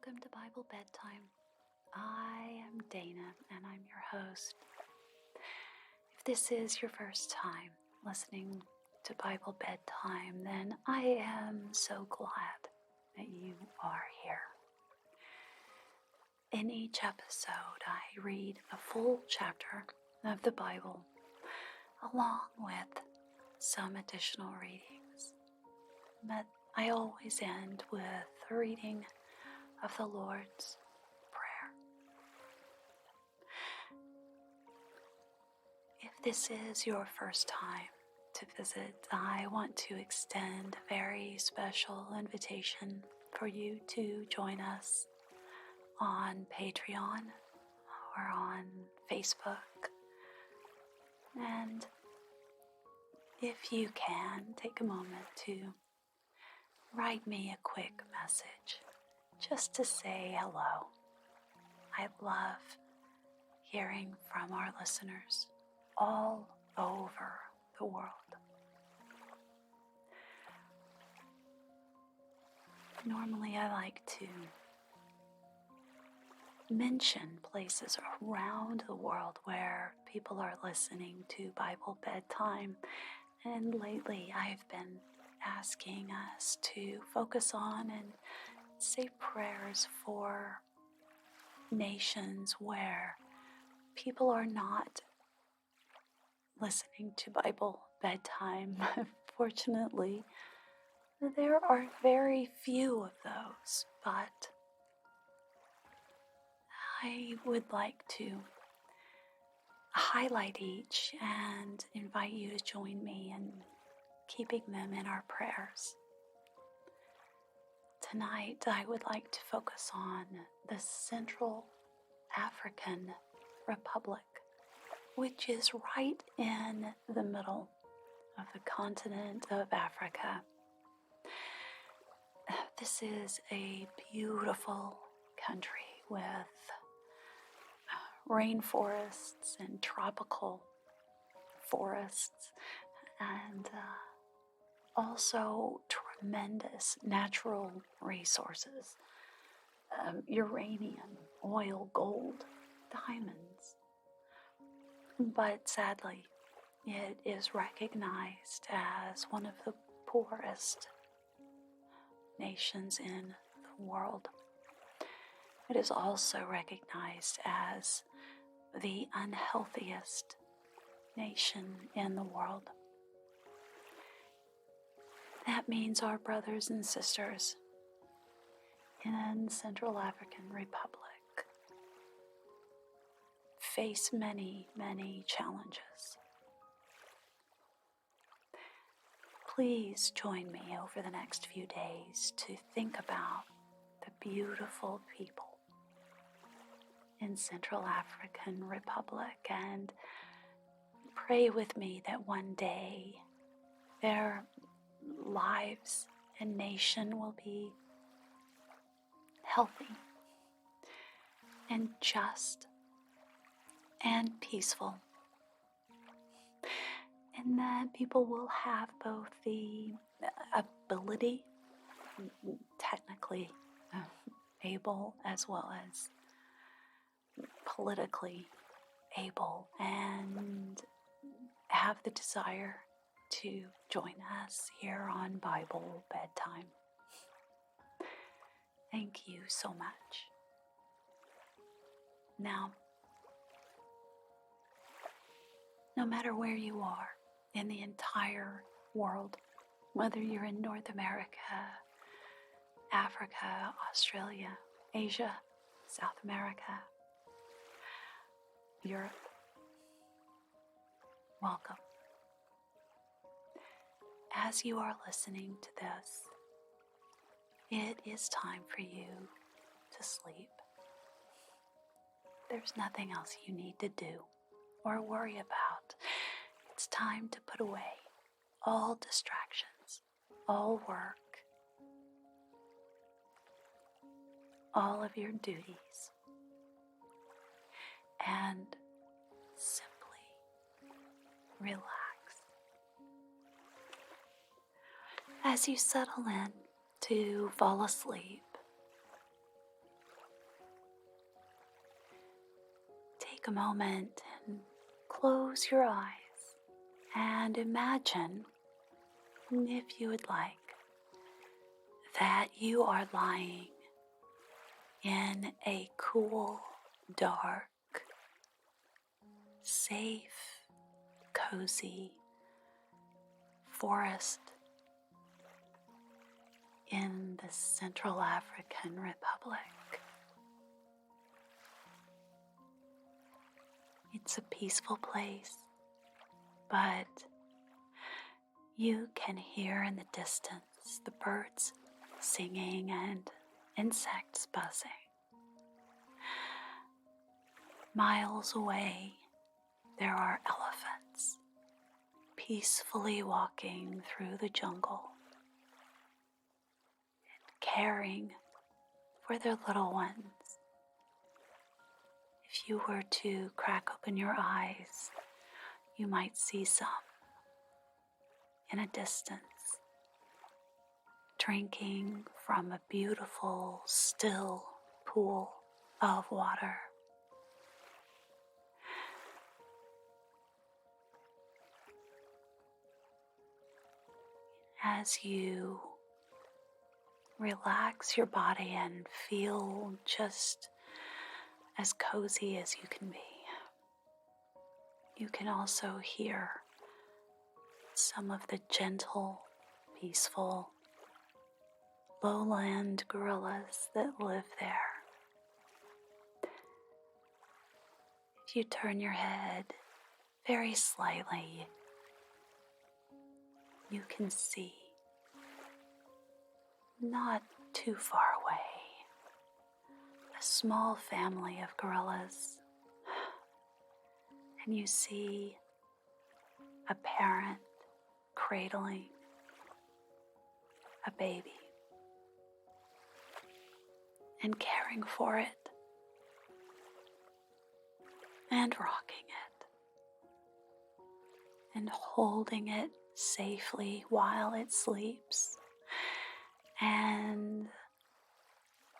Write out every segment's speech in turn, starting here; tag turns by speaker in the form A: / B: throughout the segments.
A: welcome to Bible Bedtime. I am Dana and I'm your host. If this is your first time listening to Bible Bedtime, then I am so glad that you are here. In each episode, I read a full chapter of the Bible along with some additional readings. But I always end with a reading of the Lord's Prayer. If this is your first time to visit, I want to extend a very special invitation for you to join us on Patreon or on Facebook. And if you can, take a moment to write me a quick message just to say hello. I love hearing from our listeners all over the world. Normally, I like to mention places around the world where people are listening to Bible Bedtime, and lately I've been asking us to focus on and say prayers for nations where people are not listening to Bible Bedtime. Fortunately, there are very few of those, but I would like to highlight each and invite you to join me in keeping them in our prayers. Tonight, I would like to focus on the Central African Republic, which is right in the middle of the continent of Africa. This is a beautiful country with rainforests and tropical forests and also tremendous natural resources, uranium, oil, gold, diamonds. But sadly, it is recognized as one of the poorest nations in the world. It is also recognized as the unhealthiest nation in the world. That means our brothers and sisters in Central African Republic face many, many challenges. Please join me over the next few days to think about the beautiful people in Central African Republic and pray with me that one day their lives and nation will be healthy and just and peaceful, and that people will have both the ability, technically able, as well as politically able, and have the desire to join us here on Bible Bedtime. Thank you so much. Now, no matter where you are in the entire world, whether you're in North America, Africa, Australia, Asia, South America, Europe, welcome. As you are listening to this, it is time for you to sleep. There's nothing else you need to do or worry about. It's time to put away all distractions, all work, all of your duties, and simply relax. As you settle in to fall asleep, take a moment and close your eyes and imagine, if you would like, that you are lying in a cool, dark, safe, cozy forest in the Central African Republic. It's a peaceful place, but you can hear in the distance the birds singing and insects buzzing. Miles away, there are elephants peacefully walking through the jungle and caring for their little ones. If you were to crack open your eyes, you might see some in a distance, drinking from a beautiful, still pool of water. As you relax your body and feel just as cozy as you can be, you can also hear some of the gentle, peaceful, lowland gorillas that live there. If you turn your head very slightly, you can see, not too far away, a small family of gorillas. And you see a parent cradling a baby and caring for it and rocking it and holding it safely while it sleeps. And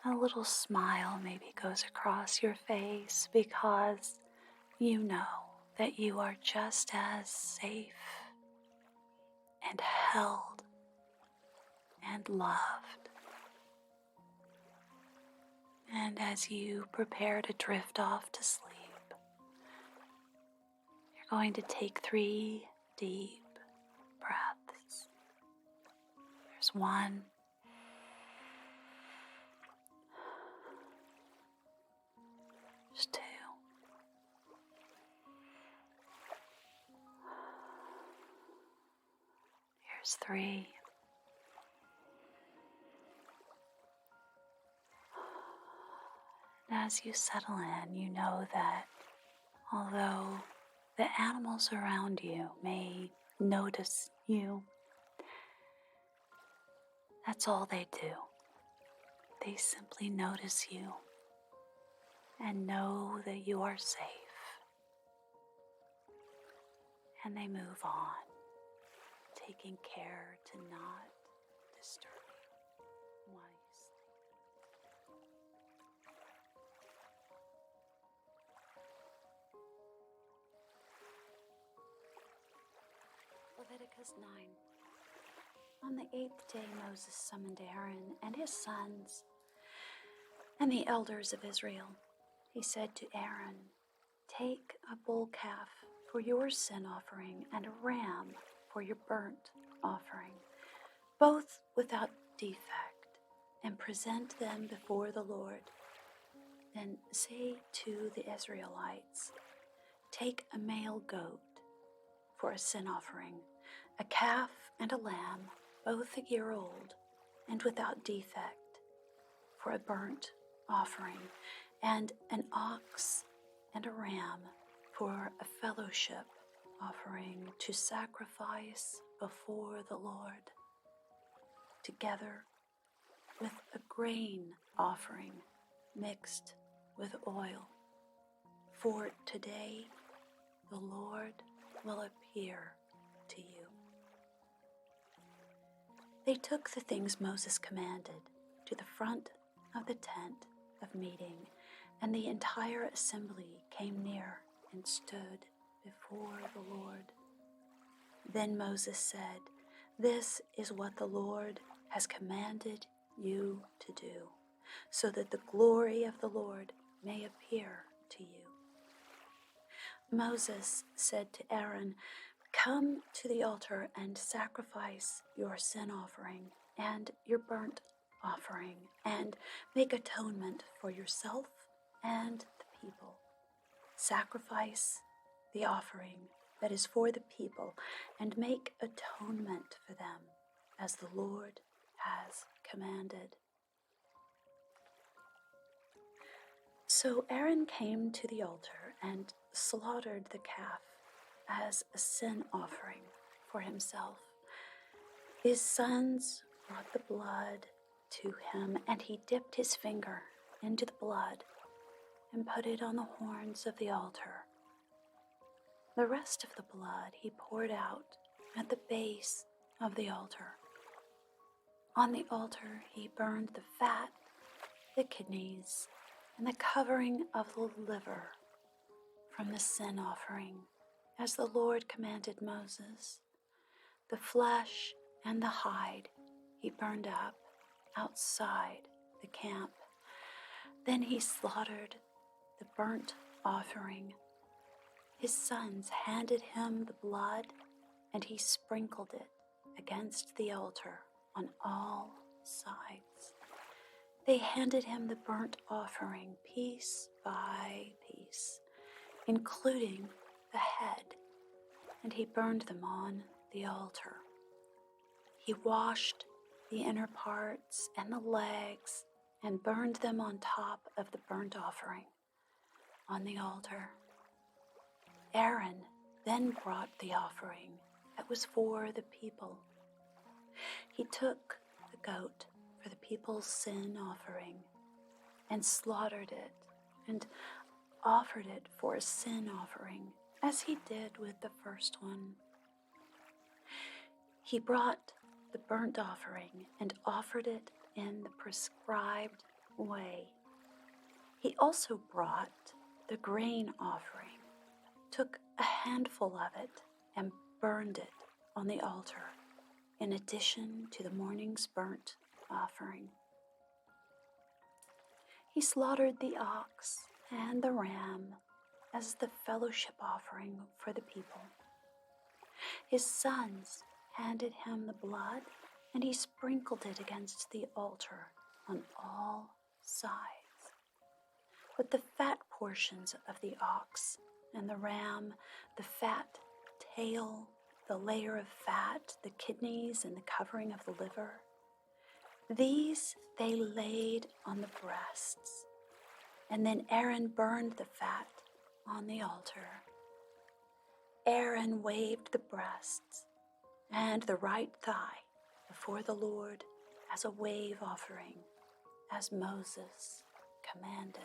A: a little smile maybe goes across your face because you know that you are just as safe and held and loved. And as you prepare to drift off to sleep, you're going to take 3 deep breaths. There's 1. There's 2. Here's 3. And as you settle in, you know that although the animals around you may notice you, that's all they do. They simply notice you and know that you are safe. And they move on, taking care to not disturb you while you sleep. Leviticus 9. On the 8th day Moses summoned Aaron and his sons and the elders of Israel. He said to Aaron, "Take a bull calf for your sin offering and a ram for your burnt offering, both without defect, and present them before the Lord. Then say to the Israelites, take a male goat for a sin offering, a calf and a lamb, both a year old and without defect, for a burnt offering, and an ox and a ram for a fellowship offering to sacrifice before the Lord, together with a grain offering mixed with oil. For today the Lord will appear to you." They took the things Moses commanded to the front of the tent of meeting And the entire assembly came near and stood before the Lord. Then Moses said, "This is what the Lord has commanded you to do, so that the glory of the Lord may appear to you." Moses said to Aaron, "Come to the altar and sacrifice your sin offering and your burnt offering, and make atonement for yourself and the people. Sacrifice the offering that is for the people, and make atonement for them, as the Lord has commanded." So Aaron came to the altar and slaughtered the calf as a sin offering for himself. His sons brought the blood to him, and he dipped his finger into the blood and put it on the horns of the altar. The rest of the blood he poured out at the base of the altar. On the altar he burned the fat, the kidneys, and the covering of the liver from the sin offering, as the Lord commanded Moses. The flesh and the hide he burned up outside the camp. Then he slaughtered the burnt offering. His sons handed him the blood, and he sprinkled it against the altar on all sides. They handed him the burnt offering piece by piece, including the head, and he burned them on the altar. He washed the inner parts and the legs and burned them on top of the burnt offering on the altar. Aaron then brought the offering that was for the people. He took the goat for the people's sin offering and slaughtered it and offered it for a sin offering, as he did with the first one. He brought the burnt offering and offered it in the prescribed way. He also brought the grain offering, took a handful of it, and burned it on the altar, in addition to the morning's burnt offering. He slaughtered the ox and the ram as the fellowship offering for the people. His sons handed him the blood, and he sprinkled it against the altar on all sides. But the fat portions of the ox and the ram, the fat tail, the layer of fat, the kidneys, and the covering of the liver, these they laid on the breasts, and then Aaron burned the fat on the altar. Aaron waved the breasts and the right thigh before the Lord as a wave offering, as Moses commanded.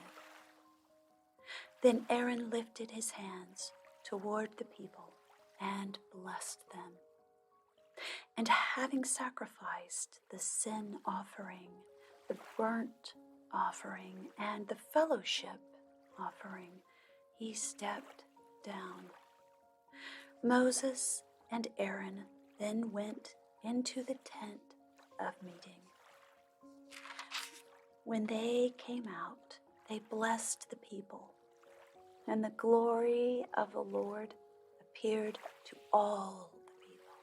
A: Then Aaron lifted his hands toward the people and blessed them. And having sacrificed the sin offering, the burnt offering, and the fellowship offering, he stepped down. Moses and Aaron then went into the tent of meeting. When they came out, they blessed the people, and the glory of the Lord appeared to all the people.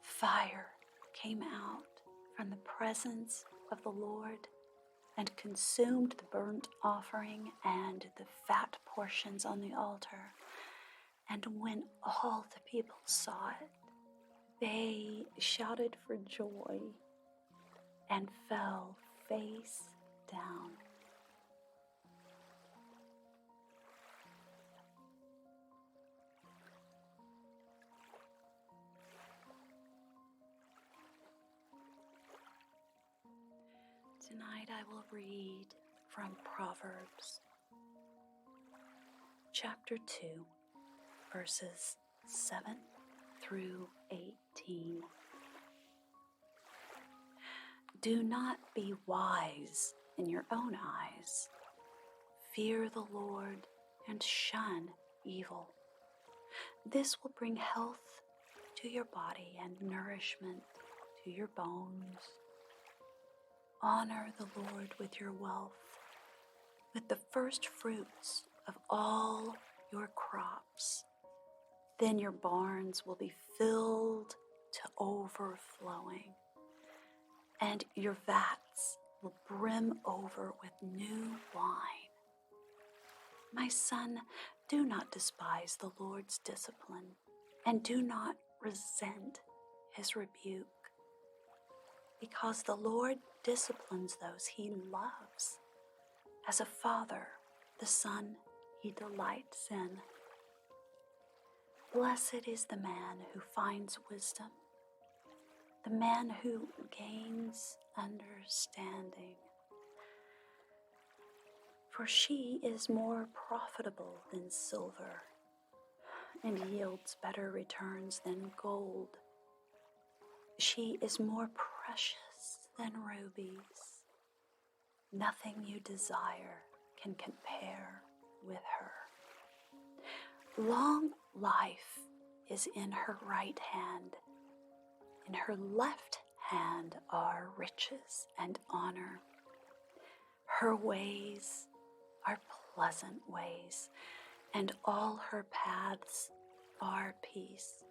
A: Fire came out from the presence of the Lord and consumed the burnt offering and the fat portions on the altar. And when all the people saw it, they shouted for joy and fell face down. Tonight I will read from Proverbs, chapter 2, verses 7 through 18. Do not be wise in your own eyes. Fear the Lord and shun evil. This will bring health to your body and nourishment to your bones. Honor the Lord with your wealth, with the first fruits of all your crops. Then your barns will be filled to overflowing, and your vats will brim over with new wine. My son, do not despise the Lord's discipline, and do not resent his rebuke, because the Lord disciplines those he loves. As a father, the son he delights in. Blessed is the man who finds wisdom, the man who gains understanding. For she is more profitable than silver, and yields better returns than gold. She is more precious than rubies. Nothing you desire can compare with her. Long life is in her right hand. In her left hand are riches and honor. Her ways are pleasant ways, and all her paths are peace.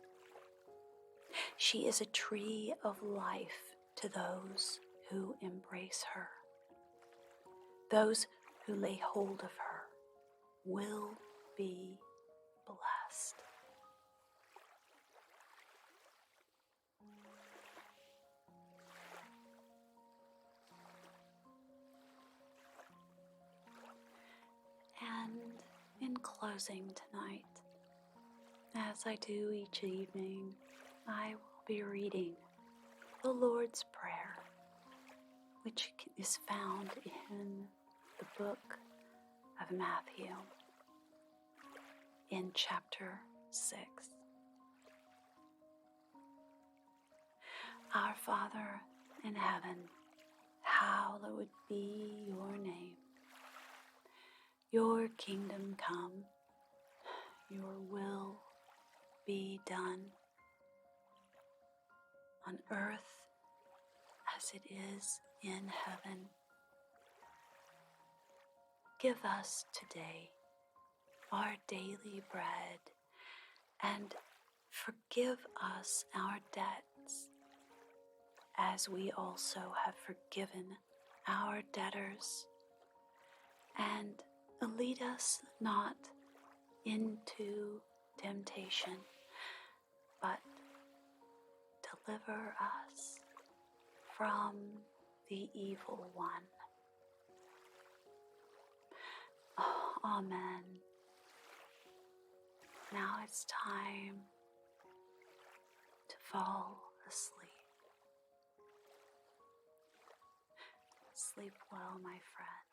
A: She is a tree of life to those who embrace her. Those who lay hold of her will be blessed. And in closing tonight, as I do each evening, I will be reading the Lord's Prayer, which is found in the book of Matthew in chapter 6. Our Father in heaven, hallowed be your name. Your kingdom come, your will be done on earth as it is in heaven. Give us today our daily bread, and forgive us our debts, as we also have forgiven our debtors. And lead us not into temptation, but deliver us from the evil one. Oh, amen. Now it's time to fall asleep. Sleep well, my friend.